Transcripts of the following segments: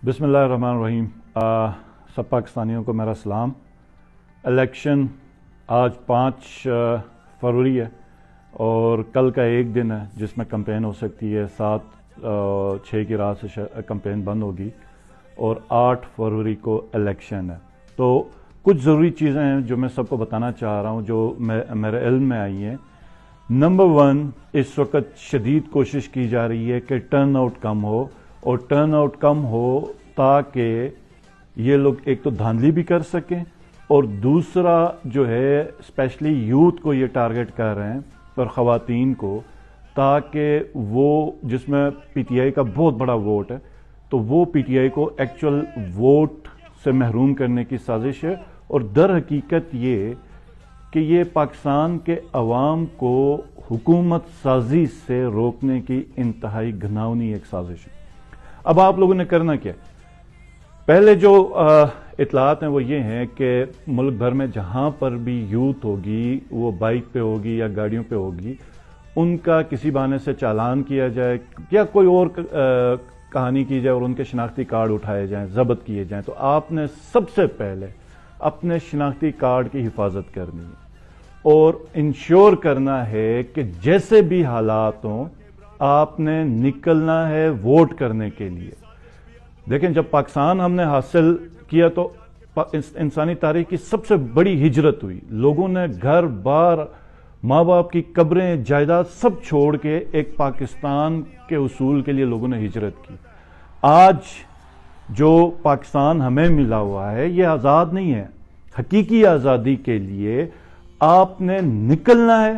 بسم اللہ الرحمن الرحیم۔ سب پاکستانیوں کو میرا سلام۔ الیکشن آج 5 فروری ہے اور کل کا ایک دن ہے جس میں کمپین ہو سکتی ہے۔ 6 کی رات سے کمپین بند ہوگی اور 8 فروری کو الیکشن ہے۔ تو کچھ ضروری چیزیں ہیں جو میں سب کو بتانا چاہ رہا ہوں جو میرے علم میں آئی ہیں۔ نمبر 1، اس وقت شدید کوشش کی جا رہی ہے کہ ٹرن آؤٹ کم ہو، اور ٹرن آؤٹ کم ہو تاکہ یہ لوگ ایک تو دھاندلی بھی کر سکیں، اور دوسرا جو ہے اسپیشلی یوتھ کو یہ ٹارگٹ کر رہے ہیں اور خواتین کو، تاکہ وہ جس میں پی ٹی آئی کا بہت بڑا ووٹ ہے تو وہ پی ٹی آئی کو ایکچول ووٹ سے محروم کرنے کی سازش ہے۔ اور در حقیقت یہ کہ یہ پاکستان کے عوام کو حکومت سازی سے روکنے کی انتہائی گھناؤنی ایک سازش ہے۔ اب آپ لوگوں نے کرنا کیا؟ پہلے جو اطلاعات ہیں وہ یہ ہیں کہ ملک بھر میں جہاں پر بھی یوتھ ہوگی، وہ بائک پہ ہوگی یا گاڑیوں پہ ہوگی، ان کا کسی بہانے سے چالان کیا جائے یا کوئی اور کہانی کی جائے اور ان کے شناختی کارڈ اٹھائے جائیں، ضبط کیے جائیں۔ تو آپ نے سب سے پہلے اپنے شناختی کارڈ کی حفاظت کرنی ہے اور انشور کرنا ہے کہ جیسے بھی حالات ہوں آپ نے نکلنا ہے ووٹ کرنے کے لیے۔ دیکھیں، جب پاکستان ہم نے حاصل کیا تو انسانی تاریخ کی سب سے بڑی ہجرت ہوئی۔ لوگوں نے گھر بار، ماں باپ کی قبریں، جائیداد سب چھوڑ کے ایک پاکستان کے حصول کے لیے لوگوں نے ہجرت کی۔ آج جو پاکستان ہمیں ملا ہوا ہے یہ آزاد نہیں ہے۔ حقیقی آزادی کے لیے آپ نے نکلنا ہے۔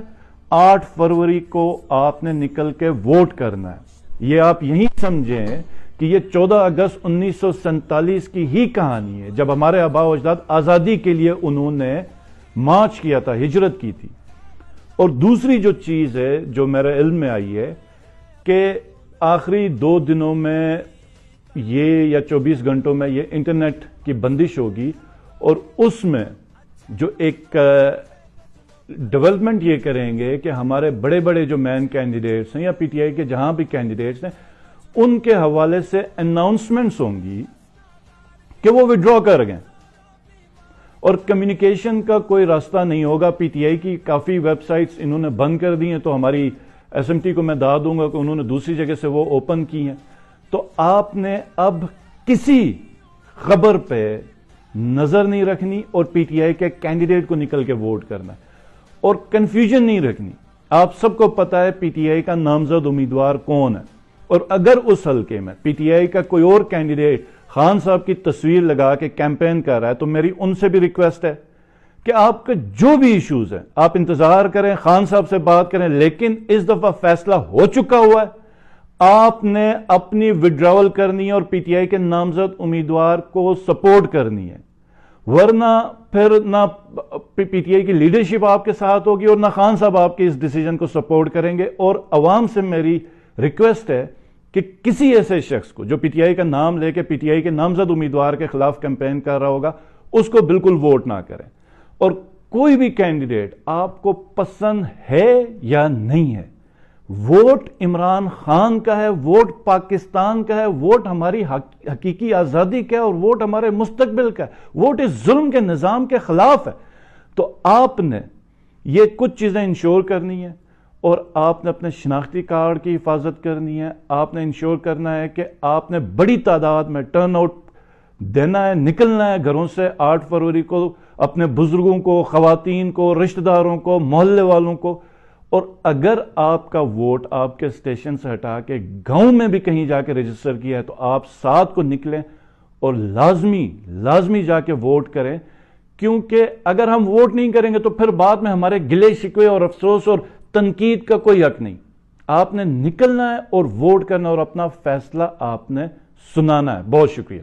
8 فروری کو آپ نے نکل کے ووٹ کرنا ہے۔ یہ آپ یہی سمجھیں کہ یہ 14 اگست 1947 کی ہی کہانی ہے، جب ہمارے آباء و اجداد آزادی کے لیے انہوں نے مارچ کیا تھا، ہجرت کی تھی۔ اور دوسری جو چیز ہے جو میرے علم میں آئی ہے کہ آخری 2 دنوں میں یہ یا 24 گھنٹوں میں یہ انٹرنیٹ کی بندش ہوگی، اور اس میں جو ایک ڈیولپمنٹ یہ کریں گے کہ ہمارے بڑے بڑے جو مین کینڈیڈیٹس ہیں یا پی ٹی آئی کے جہاں بھی کینڈیڈیٹس ہیں ان کے حوالے سے اناؤنسمنٹس ہوں گی کہ وہ وڈرا کر گئے، اور کمیونیکیشن کا کوئی راستہ نہیں ہوگا۔ پی ٹی آئی کی کافی ویب سائٹس انہوں نے بند کر دی ہیں، تو ہماری ایس ایم ٹی کو میں داد دوں گا کہ انہوں نے دوسری جگہ سے وہ اوپن کی ہیں۔ تو آپ نے اب کسی خبر پہ نظر نہیں رکھنی اور پی ٹی آئی کے کینڈیڈیٹ کو نکل کے ووٹ کرنا ہے، اور کنفیوژن نہیں رکھنی۔ آپ سب کو پتا ہے پی ٹی آئی کا نامزد امیدوار کون ہے، اور اگر اس حلقے میں پی ٹی آئی کا کوئی اور کینڈیڈیٹ خان صاحب کی تصویر لگا کے کیمپین کر رہا ہے تو میری ان سے بھی ریکویسٹ ہے کہ آپ کے جو بھی ایشوز ہیں آپ انتظار کریں، خان صاحب سے بات کریں، لیکن اس دفعہ فیصلہ ہو چکا ہوا ہے۔ آپ نے اپنی وڈراول کرنی ہے اور پی ٹی آئی کے نامزد امیدوار کو سپورٹ کرنی ہے، ورنہ پھر نہ پی ٹی آئی کی لیڈرشپ آپ کے ساتھ ہوگی اور نہ خان صاحب آپ کے اس ڈیسیجن کو سپورٹ کریں گے۔ اور عوام سے میری ریکویسٹ ہے کہ کسی ایسے شخص کو جو پی ٹی آئی کا نام لے کے پی ٹی آئی کے نامزد امیدوار کے خلاف کیمپین کر رہا ہوگا اس کو بالکل ووٹ نہ کریں۔ اور کوئی بھی کینڈیڈیٹ آپ کو پسند ہے یا نہیں ہے، ووٹ عمران خان کا ہے، ووٹ پاکستان کا ہے، ووٹ ہماری حقیقی آزادی کا ہے، اور ووٹ ہمارے مستقبل کا ہے، ووٹ اس ظلم کے نظام کے خلاف ہے۔ تو آپ نے یہ کچھ چیزیں انشور کرنی ہے، اور آپ نے اپنے شناختی کارڈ کی حفاظت کرنی ہے۔ آپ نے انشور کرنا ہے کہ آپ نے بڑی تعداد میں ٹرن آؤٹ دینا ہے، نکلنا ہے گھروں سے 8 فروری کو، اپنے بزرگوں کو، خواتین کو، رشتہ داروں کو، محلے والوں کو۔ اور اگر آپ کا ووٹ آپ کے اسٹیشن سے ہٹا کے گاؤں میں بھی کہیں جا کے رجسٹر کیا ہے تو آپ 7 کو نکلیں اور لازمی جا کے ووٹ کریں، کیونکہ اگر ہم ووٹ نہیں کریں گے تو پھر بعد میں ہمارے گلے شکوے اور افسوس اور تنقید کا کوئی حق نہیں۔ آپ نے نکلنا ہے اور ووٹ کرنا اور اپنا فیصلہ آپ نے سنانا ہے۔ بہت شکریہ۔